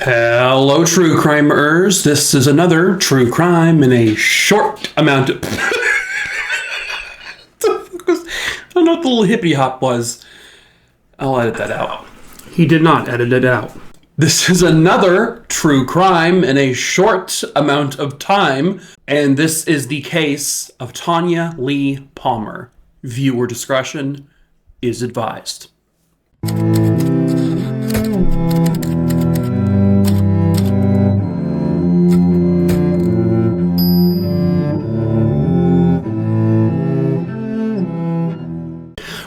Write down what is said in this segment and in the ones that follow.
Hello, true crimerers. This is another true crime in a short amount of... I don't know what the little hippity hop was. I'll edit that out. He did not edit it out. This is another true crime in a short amount of time, and this is the case of Tanya Lee Palmer. Viewer discretion is advised.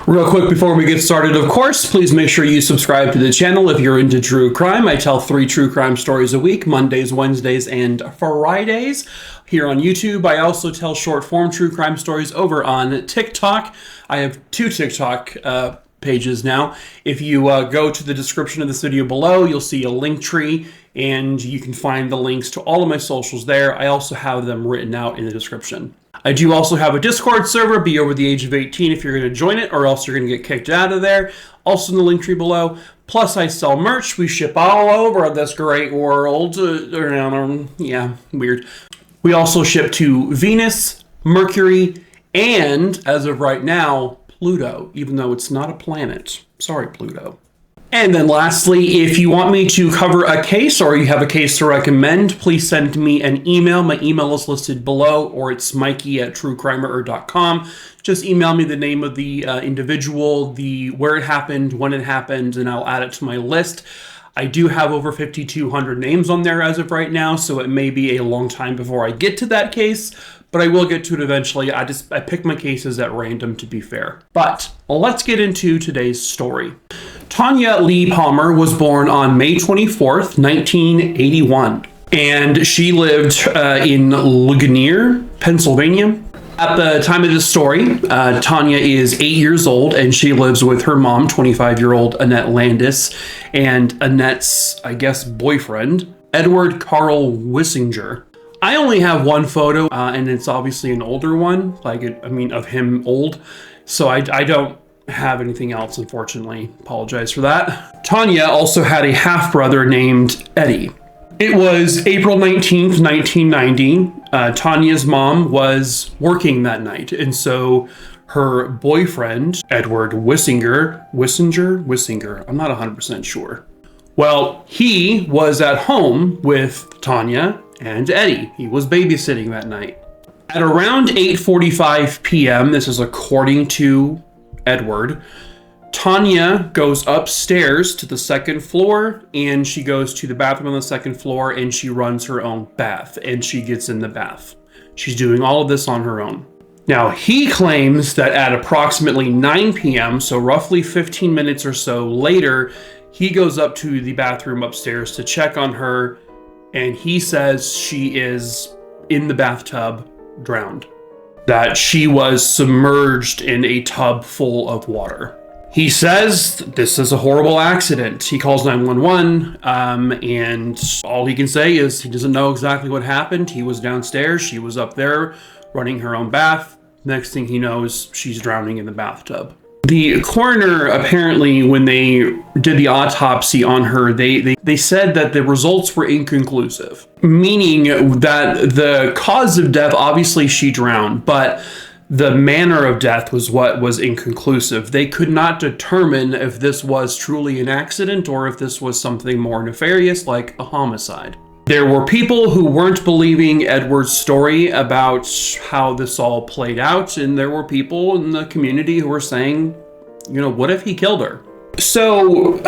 Real quick before we get started, of course, please make sure you subscribe to the channel if you're into true crime. I tell 3 true crime stories a week, Mondays, Wednesdays, and Fridays here on YouTube. I also tell short form true crime stories over on TikTok. I have 2 TikTok pages now. If you go to the description of this video below, you'll see a link tree and you can find the links to all of my socials there. I also have them written out in the description. I do also have a Discord server. Be over the age of 18 if you're going to join it, or else you're going to get kicked out of there. Also in the link tree below. Plus, I sell merch. We ship all over this great world. Yeah, weird. We also ship to Venus, Mercury, and, as of right now, Pluto, even though it's not a planet. Sorry, Pluto. And then lastly, if you want me to cover a case or you have a case to recommend, please send me an email. My email is listed below, or it's mikey@truecrimerer.com. Just email me the name of the individual, where it happened, when it happened, and I'll add it to my list. I do have over 5,200 names on there as of right now, so it may be a long time before I get to that case, but I will get to it eventually. I pick my cases at random, to be fair. But let's get into today's story. Tanya Lee Palmer was born on May 24th, 1981, and she lived in Ligonier, Pennsylvania. At the time of this story, Tanya is 8 years old, and she lives with her mom, 25-year-old Annette Landis, and Annette's, I guess, boyfriend, Edward Carl Wissinger. I only have one photo, and it's obviously an older one, of him old, so I don't have anything else, unfortunately. Apologize for that. Tanya also had a half-brother named Eddie. It was April 19th, 1990. Tanya's mom was working that night, and so her boyfriend, Edward Wissinger, I'm not 100% sure. Well, he was at home with Tanya and Eddie. He was babysitting that night. At around 8:45 p.m., this is according to Edward, Tanya goes upstairs to the second floor, and she goes to the bathroom on the second floor, and she runs her own bath, and she gets in the bath. She's doing all of this on her own. Now, he claims that at approximately 9 p.m., so roughly 15 minutes or so later, he goes up to the bathroom upstairs to check on her, and he says she is in the bathtub, drowned. That she was submerged in a tub full of water. He says this is a horrible accident. He calls 911, and all he can say is he doesn't know exactly what happened. He was downstairs, she was up there running her own bath. Next thing he knows, she's drowning in the bathtub. The coroner, apparently, when they did the autopsy on her, they said that the results were inconclusive, meaning that the cause of death, obviously she drowned, but the manner of death was what was inconclusive. They could not determine if this was truly an accident or if this was something more nefarious, like a homicide. There were people who weren't believing Edward's story about how this all played out, and there were people in the community who were saying, what if he killed her? So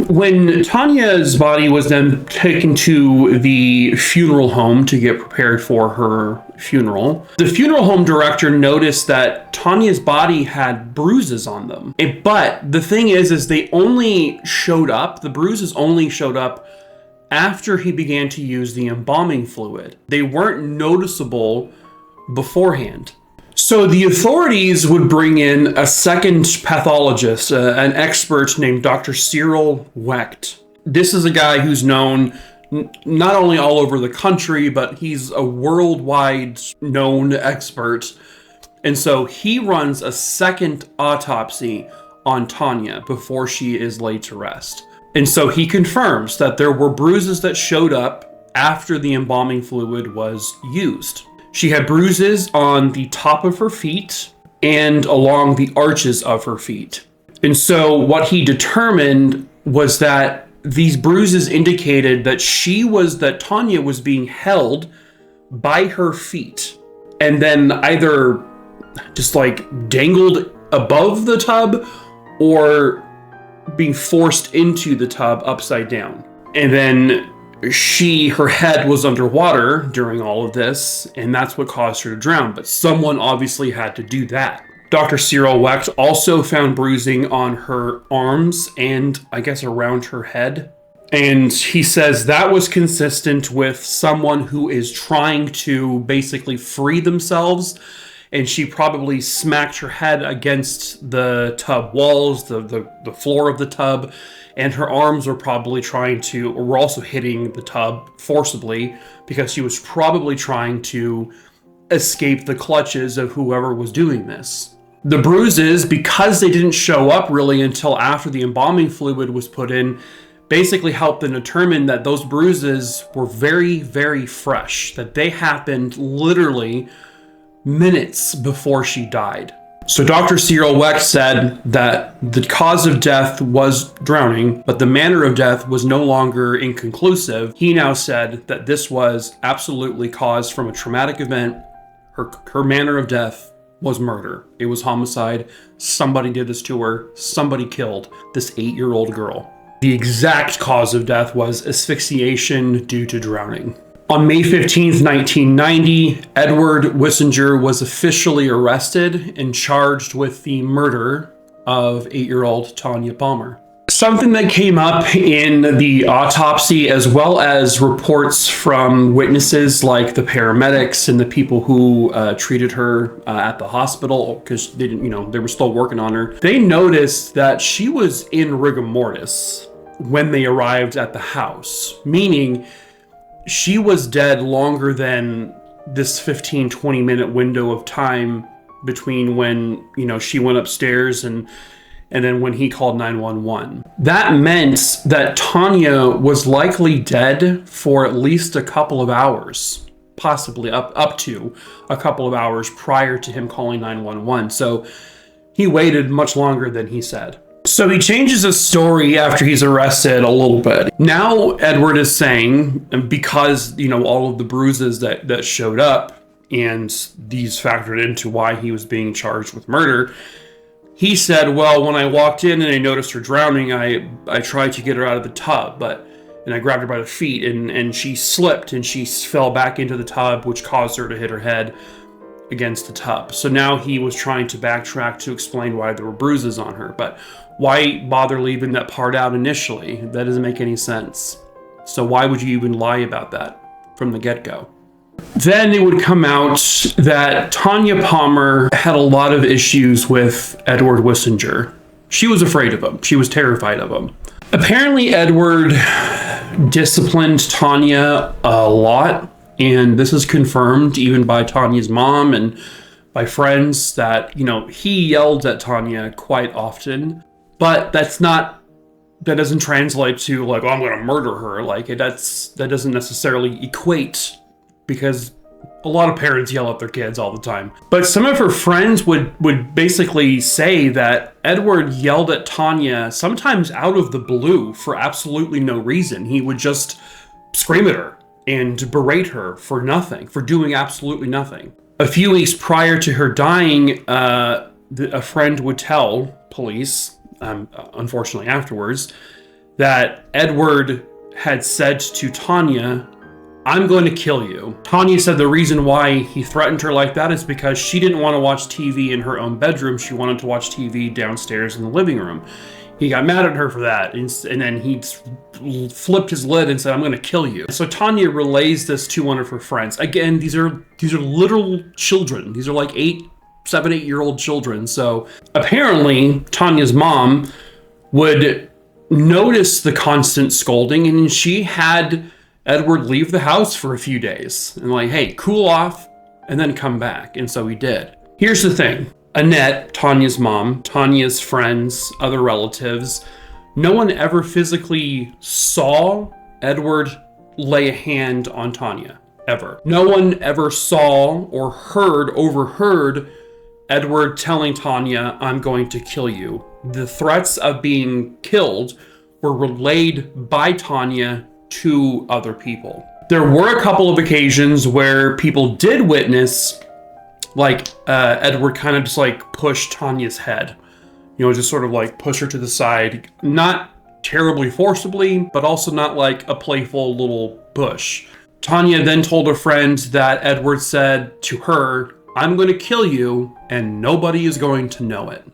when Tanya's body was then taken to the funeral home to get prepared for her funeral, the funeral home director noticed that Tanya's body had bruises on them. But the thing is they only showed up, the bruises only showed up after he began to use the embalming fluid. They weren't noticeable beforehand. So the authorities would bring in a second pathologist, an expert named Dr. Cyril Wecht. This is a guy who's known not only all over the country, but he's a worldwide known expert. And so he runs a second autopsy on Tanya before she is laid to rest. And so he confirms that there were bruises that showed up after the embalming fluid was used. She had bruises on the top of her feet and along the arches of her feet. And so what he determined was that these bruises indicated that Tanya was being held by her feet and then either just like dangled above the tub or being forced into the tub upside down. And then her head was underwater during all of this, and that's what caused her to drown. But someone obviously had to do that. Dr. Cyril Wecht also found bruising on her arms and I guess around her head. And he says that was consistent with someone who is trying to basically free themselves. And she probably smacked her head against the tub walls, the floor of the tub. And her arms were also hitting the tub forcibly because she was probably trying to escape the clutches of whoever was doing this. The bruises, because they didn't show up really until after the embalming fluid was put in, basically helped them determine that those bruises were very, very fresh, that they happened literally minutes before she died. So Dr. Cyril Wecht said that the cause of death was drowning, but the manner of death was no longer inconclusive. He now said that this was absolutely caused from a traumatic event. Her manner of death was murder. It was homicide. Somebody did this to her. Somebody killed this 8-year-old girl. The exact cause of death was asphyxiation due to drowning. On May 15th, 1990, Edward Wissinger was officially arrested and charged with the murder of 8-year-old Tanya Palmer. Something that came up in the autopsy, as well as reports from witnesses like the paramedics and the people who treated her at the hospital, because they were still working on her. They noticed that she was in rigor mortis when they arrived at the house, meaning she was dead longer than this 15-20 minute window of time between when, she went upstairs and then when he called 911. That meant that Tanya was likely dead for at least a couple of hours, possibly up to a couple of hours prior to him calling 911. So he waited much longer than he said. So he changes his story after he's arrested a little bit. Now Edward is saying, because, all of the bruises that showed up, and these factored into why he was being charged with murder, he said, well, when I walked in and I noticed her drowning, I tried to get her out of the tub, and I grabbed her by the feet, and she slipped and she fell back into the tub, which caused her to hit her head against the tub. So now he was trying to backtrack to explain why there were bruises on her, but why bother leaving that part out initially? That doesn't make any sense. So why would you even lie about that from the get-go? Then it would come out that Tanya Palmer had a lot of issues with Edward Wissinger. She was afraid of him. She was terrified of him. Apparently, Edward disciplined Tanya a lot, and this is confirmed even by Tanya's mom and by friends that, he yelled at Tanya quite often, but that doesn't translate to like, oh, I'm going to murder her. Like that doesn't necessarily equate, because a lot of parents yell at their kids all the time. But some of her friends would basically say that Edward yelled at Tanya sometimes out of the blue for absolutely no reason. He would just scream at her and berate her for nothing, for doing absolutely nothing. A few weeks prior to her dying, a friend would tell police, unfortunately afterwards, that Edward had said to Tanya, I'm going to kill you. Tanya said the reason why he threatened her like that is because she didn't want to watch TV in her own bedroom. She wanted to watch TV downstairs in the living room. He got mad at her for that, and then he flipped his lid and said, I'm going to kill you. So Tanya relays this to one of her friends. Again, these are literal children. These are like 7, 8-year-old children. So apparently Tanya's mom would notice the constant scolding, and she had Edward leave the house for a few days and like, hey, cool off and then come back. And so he did. Here's the thing. Annette, Tanya's mom, Tanya's friends, other relatives No one ever physically saw Edward lay a hand on Tanya, ever. No one ever saw or overheard Edward telling Tanya, "I'm going to kill you." The threats of being killed were relayed by Tanya to other people. There were a couple of occasions where people did witness, like Edward kind of just like pushed Tanya's head, just sort of like push her to the side, not terribly forcibly, but also not like a playful little push. Tanya then told a friend that Edward said to her, "I'm going to kill you and nobody is going to know it."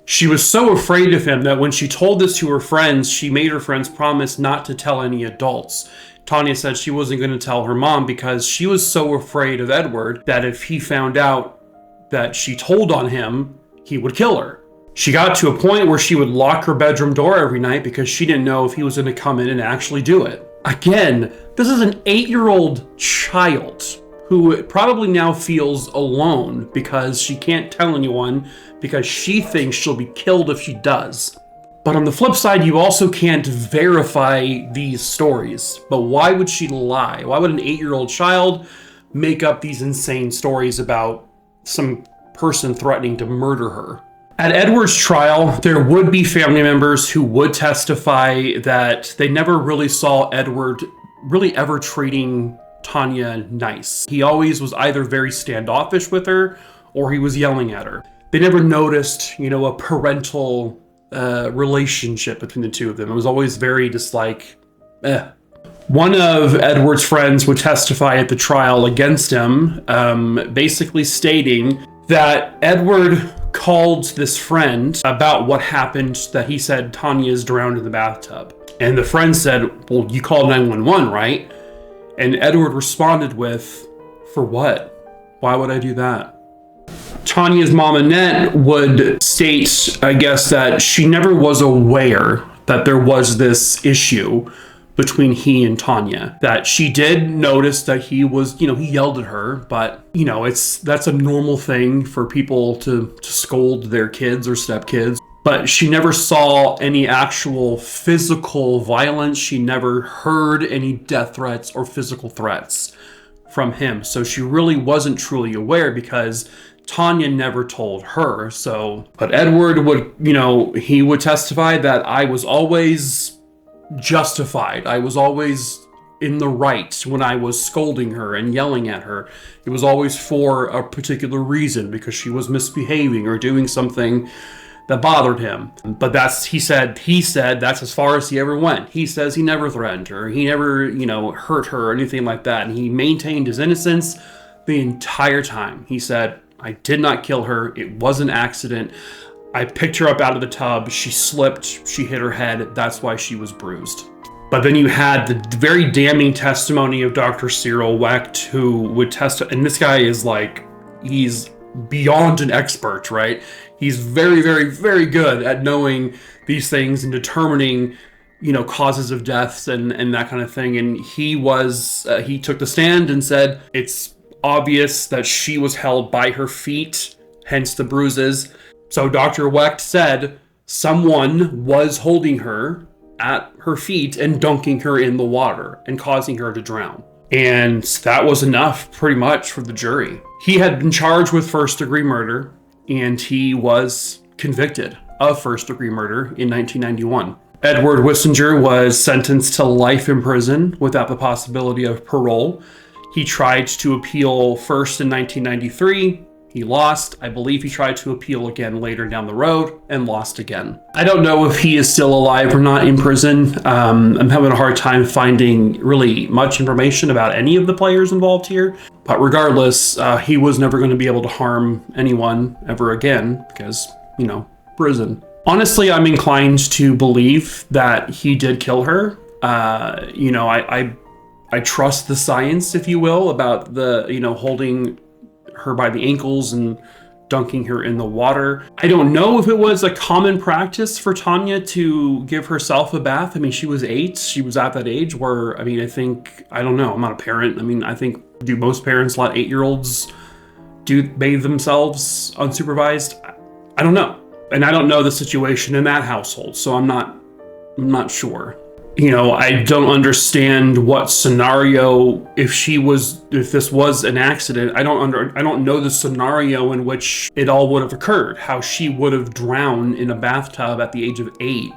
She was so afraid of him that when she told this to her friends, she made her friends promise not to tell any adults. Tanya said she wasn't going to tell her mom because she was so afraid of Edward that if he found out that she told on him, he would kill her. She got to a point where she would lock her bedroom door every night because she didn't know if he was going to come in and actually do it. Again, this is an 8-year-old child who probably now feels alone because she can't tell anyone because she thinks she'll be killed if she does. But on the flip side, you also can't verify these stories. But why would she lie? Why would an 8-year-old child make up these insane stories about some person threatening to murder her? At Edward's trial, there would be family members who would testify that they never really saw Edward really ever treating Tanya nice. He always was either very standoffish with her or he was yelling at her. They never noticed, a parental relationship between the two of them. It was always very just like, eh. One of Edward's friends would testify at the trial against him, basically stating that Edward called this friend about what happened, that he said Tanya is drowned in the bathtub. And the friend said, "Well, you called 911, right?" And Edward responded with, "For what? Why would I do that?" Tanya's mom, Annette, would state, I guess, that she never was aware that there was this issue between he and Tanya. That she did notice that he was, he yelled at her, but, that's a normal thing for people to scold their kids or stepkids. But she never saw any actual physical violence. She never heard any death threats or physical threats from him. So she really wasn't truly aware because Tanya never told her. But Edward would, he would testify that I was always justified. I was always in the right when I was scolding her and yelling at her. It was always for a particular reason because she was misbehaving or doing something that bothered him. But he said that's as far as he ever went. He says he never threatened her. He never, hurt her or anything like that. And he maintained his innocence the entire time. He said, "I did not kill her. It was an accident. I picked her up out of the tub. She slipped. She hit her head. That's why she was bruised." But then you had the very damning testimony of Dr. Cyril Wecht, who would testify. And this guy is he's beyond an expert, right? He's very, very, very good at knowing these things and determining, causes of deaths and that kind of thing. And he took the stand and said, it's obvious that she was held by her feet, hence the bruises. So Dr. Wecht said someone was holding her at her feet and dunking her in the water and causing her to drown. And that was enough pretty much for the jury. He had been charged with first-degree murder and he was convicted of first-degree murder in 1991. Edward Wissinger was sentenced to life in prison without the possibility of parole. He tried to appeal first in 1993. He lost. I believe he tried to appeal again later down the road and lost again. I don't know if he is still alive or not in prison. I'm having a hard time finding really much information about any of the players involved here. But regardless, he was never going to be able to harm anyone ever again because, prison. Honestly, I'm inclined to believe that he did kill her. I trust the science, if you will, about the, holding her by the ankles and dunking her in the water. I don't know if it was a common practice for Tanya to give herself a bath. I mean, she was 8. She was at that age where, I don't know. I'm not a parent. I think, do most parents let 8-year-olds bathe themselves unsupervised? I don't know. And I don't know the situation in that household, so I'm not I'm not sure. You know, I don't understand what scenario, if this was an accident, I don't know the scenario in which it all would have occurred, how she would have drowned in a bathtub at the age of 8.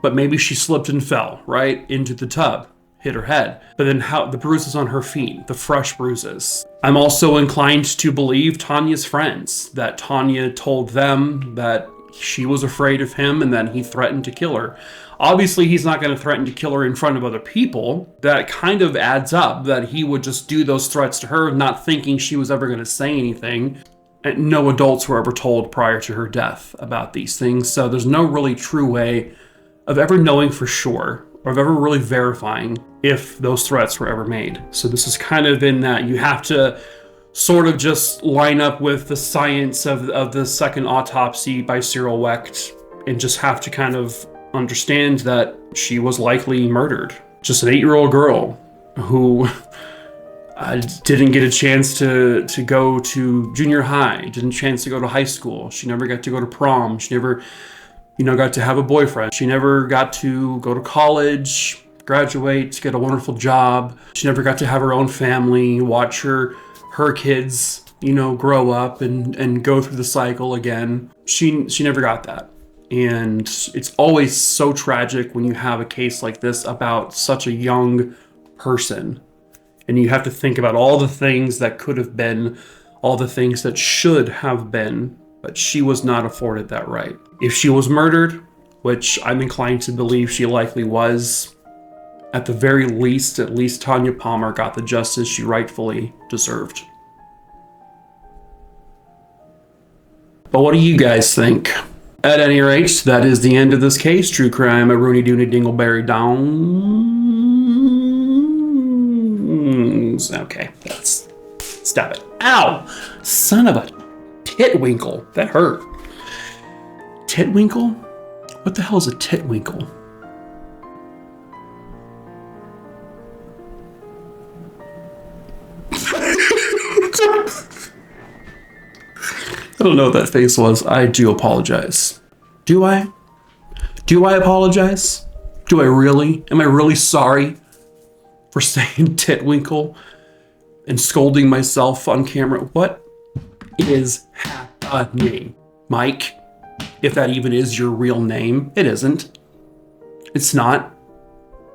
But maybe she slipped and fell right into the tub, hit her head. But then how the bruises on her feet, the fresh bruises. I'm also inclined to believe Tanya's friends, that Tanya told them that she was afraid of him and that he threatened to kill her. Obviously, he's not going to threaten to kill her in front of other people. That kind of adds up, that he would just do those threats to her, not thinking she was ever going to say anything. And no adults were ever told prior to her death about these things, so there's no really true way of ever knowing for sure, or of ever really verifying if those threats were ever made. So this is kind of in that you have to sort of just line up with the science of the second autopsy by Cyril Wecht, and just have to kind of understand that she was likely murdered. Just an 8-year-old girl who didn't get a chance to go to junior high, didn't chance to go to high school. She never got to go to prom. She never, got to have a boyfriend. She never got to go to college, graduate, get a wonderful job. She never got to have her own family, watch her kids, grow up and go through the cycle again. She never got that. And it's always so tragic when you have a case like this about such a young person. And you have to think about all the things that could have been, all the things that should have been, but she was not afforded that right. If she was murdered, which I'm inclined to believe she likely was, at the very least, at least Tanya Palmer got the justice she rightfully deserved. But what do you guys think? At any rate, that is the end of this case. True crime, a Rooney Dooney Dingleberry Downs. Okay, stop it. Ow! Son of a titwinkle. That hurt. Titwinkle? What the hell is a titwinkle? I don't know what that face was. I do apologize. Do I? Do I apologize? Do I really? Am I really sorry for saying titwinkle and scolding myself on camera? What is happening? Mike, if that even is your real name. It isn't. It's not.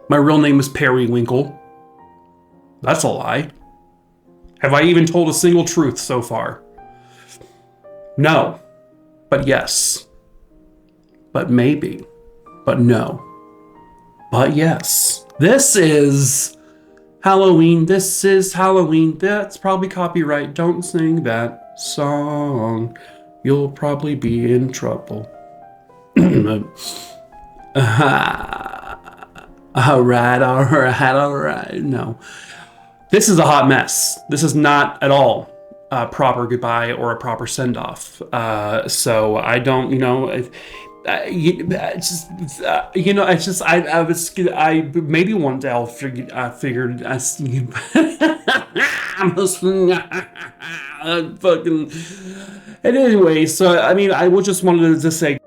My real name is Periwinkle. That's a lie. Have I even told a single truth so far? No, but yes, but maybe, but no, but yes. This is Halloween. This is Halloween. That's probably copyright. Don't sing that song. You'll probably be in trouble. All right. No, this is a hot mess. This is not at all a proper goodbye or a proper send-off. So I don't, maybe one day I'll figured fucking. And anyway, so I mean, I just wanted to say